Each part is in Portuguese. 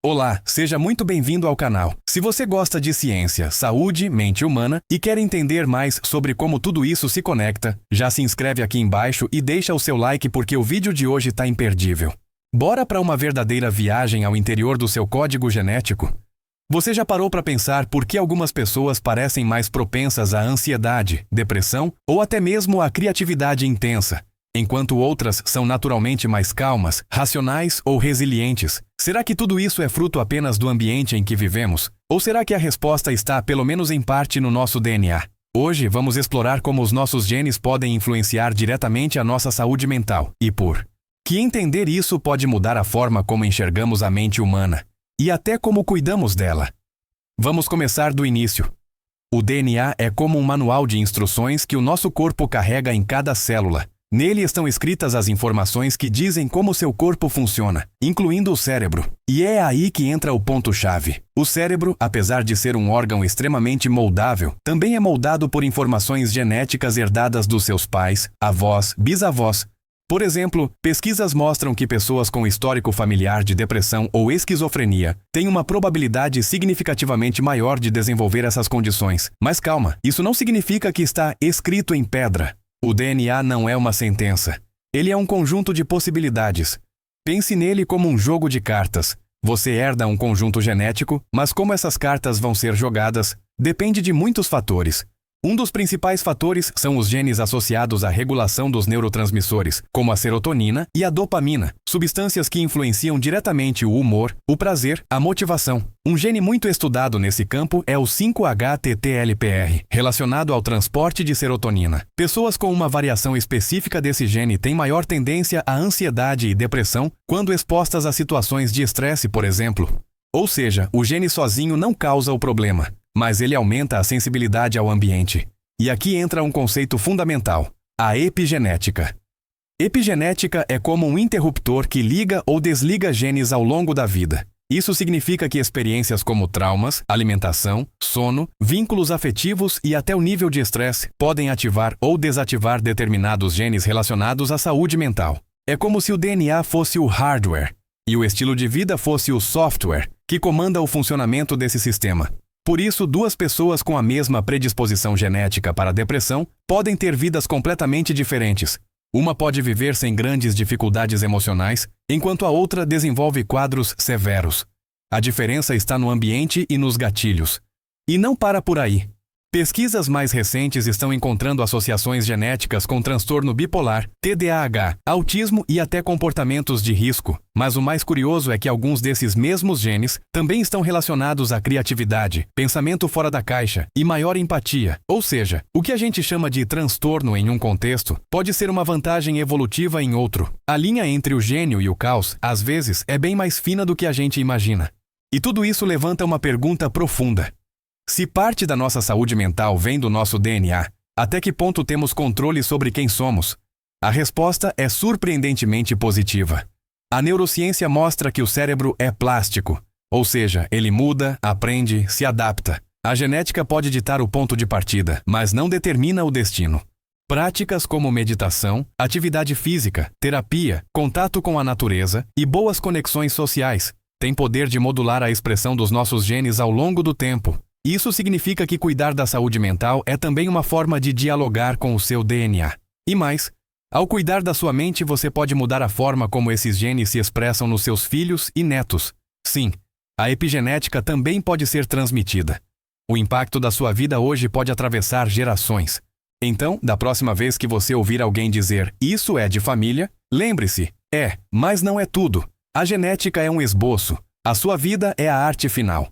Olá, seja muito bem-vindo ao canal. Se você gosta de ciência, saúde, mente humana e quer entender mais sobre como tudo isso se conecta, já se inscreve aqui embaixo e deixa o seu like porque o vídeo de hoje tá imperdível. Bora para uma verdadeira viagem ao interior do seu código genético? Você já parou para pensar por que algumas pessoas parecem mais propensas à ansiedade, depressão ou até mesmo à criatividade intensa, enquanto outras são naturalmente mais calmas, racionais ou resilientes? Será que tudo isso é fruto apenas do ambiente em que vivemos? Ou será que a resposta está, pelo menos em parte, no nosso DNA? Hoje vamos explorar como os nossos genes podem influenciar diretamente a nossa saúde mental e por que entender isso pode mudar a forma como enxergamos a mente humana e até como cuidamos dela. Vamos começar do início. O DNA é como um manual de instruções que o nosso corpo carrega em cada célula. Nele estão escritas as informações que dizem como seu corpo funciona, incluindo o cérebro. E é aí que entra o ponto-chave. O cérebro, apesar de ser um órgão extremamente moldável, também é moldado por informações genéticas herdadas dos seus pais, avós, bisavós. Por exemplo, pesquisas mostram que pessoas com histórico familiar de depressão ou esquizofrenia têm uma probabilidade significativamente maior de desenvolver essas condições. Mas calma, isso não significa que está escrito em pedra. O DNA não é uma sentença. Ele é um conjunto de possibilidades. Pense nele como um jogo de cartas. Você herda um conjunto genético, mas como essas cartas vão ser jogadas, depende de muitos fatores. Um dos principais fatores são os genes associados à regulação dos neurotransmissores, como a serotonina e a dopamina, substâncias que influenciam diretamente o humor, o prazer, a motivação. Um gene muito estudado nesse campo é o 5-HTTLPR, relacionado ao transporte de serotonina. Pessoas com uma variação específica desse gene têm maior tendência à ansiedade e depressão quando expostas a situações de estresse, por exemplo. Ou seja, o gene sozinho não causa o problema, mas ele aumenta a sensibilidade ao ambiente. E aqui entra um conceito fundamental: a epigenética. Epigenética é como um interruptor que liga ou desliga genes ao longo da vida. Isso significa que experiências como traumas, alimentação, sono, vínculos afetivos e até o nível de estresse podem ativar ou desativar determinados genes relacionados à saúde mental. É como se o DNA fosse o hardware e o estilo de vida fosse o software que comanda o funcionamento desse sistema. Por isso, duas pessoas com a mesma predisposição genética para a depressão podem ter vidas completamente diferentes. Uma pode viver sem grandes dificuldades emocionais, enquanto a outra desenvolve quadros severos. A diferença está no ambiente e nos gatilhos. E não para por aí. Pesquisas mais recentes estão encontrando associações genéticas com transtorno bipolar, TDAH, autismo e até comportamentos de risco. Mas o mais curioso é que alguns desses mesmos genes também estão relacionados à criatividade, pensamento fora da caixa e maior empatia. Ou seja, o que a gente chama de transtorno em um contexto pode ser uma vantagem evolutiva em outro. A linha entre o gênio e o caos, às vezes, é bem mais fina do que a gente imagina. E tudo isso levanta uma pergunta profunda. Se parte da nossa saúde mental vem do nosso DNA, até que ponto temos controle sobre quem somos? A resposta é surpreendentemente positiva. A neurociência mostra que o cérebro é plástico, ou seja, ele muda, aprende, se adapta. A genética pode ditar o ponto de partida, mas não determina o destino. Práticas como meditação, atividade física, terapia, contato com a natureza e boas conexões sociais têm poder de modular a expressão dos nossos genes ao longo do tempo. Isso significa que cuidar da saúde mental é também uma forma de dialogar com o seu DNA. E mais, ao cuidar da sua mente, você pode mudar a forma como esses genes se expressam nos seus filhos e netos. Sim, a epigenética também pode ser transmitida. O impacto da sua vida hoje pode atravessar gerações. Então, da próxima vez que você ouvir alguém dizer "isso é de família", lembre-se, mas não é tudo. A genética é um esboço. A sua vida é a arte final.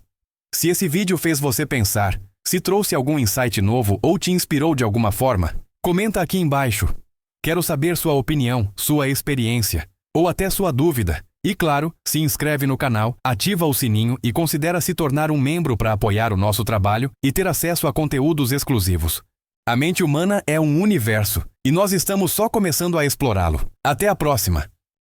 Se esse vídeo fez você pensar, se trouxe algum insight novo ou te inspirou de alguma forma, comenta aqui embaixo. Quero saber sua opinião, sua experiência, ou até sua dúvida. E claro, se inscreve no canal, ativa o sininho e considera se tornar um membro para apoiar o nosso trabalho e ter acesso a conteúdos exclusivos. A mente humana é um universo, e nós estamos só começando a explorá-lo. Até a próxima!